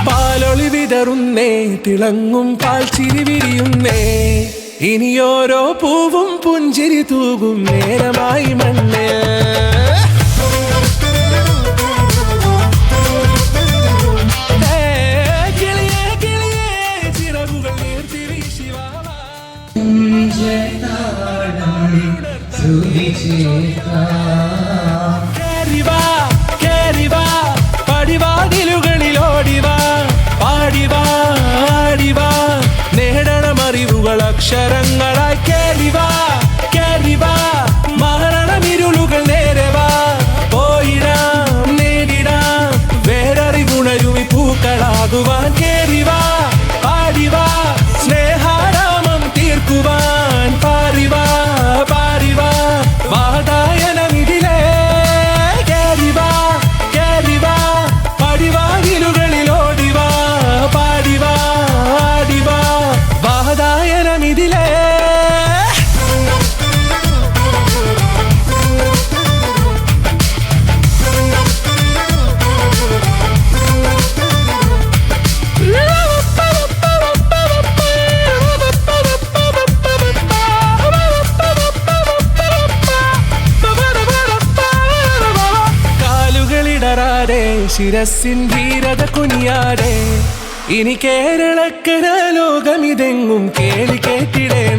പാലൊളി വിതറുന്നേ, തിളങ്ങും പാൽ ചിരി വിരിയുന്നേ, ഇനിയോരോ പൂവും പുഞ്ചിരി തൂകും നേരമായി മണ്ണ്. ചിറകുകൾ നീർത്തി വീശിവാ പടിവാതിലുകളിലോടിവാ, പാടിവാ ആടിവാ, നേടണമറിവുകൾ അക്ഷരങ്ങളായി കേറിവാ കേറിവാ, മരണമിരുളുകൾ നേരവാ, പോയിടാം നേടിടാം, വേററിവുണരുമി പൂക്കളാകുവാൻ കേറിവാ പാടിവാ, സ്നേഹാരാമം തീർക്കുവാൻ പാറിവാ പാറിവാ, വാതായനമിതിലേ കേറിവാ കേറിവാ, പടിവാതിലുകളിലോടിവാ, പാടിവാ ആടിവാ, വാതായനമിതിലേ. കാലുകളിടറാതെ ശിരസിൻ ധീരത കുനിയാടെ, ഇനി കേരളക്കര ലോകമിതെങ്ങും കേളി കേട്ടിടേണം.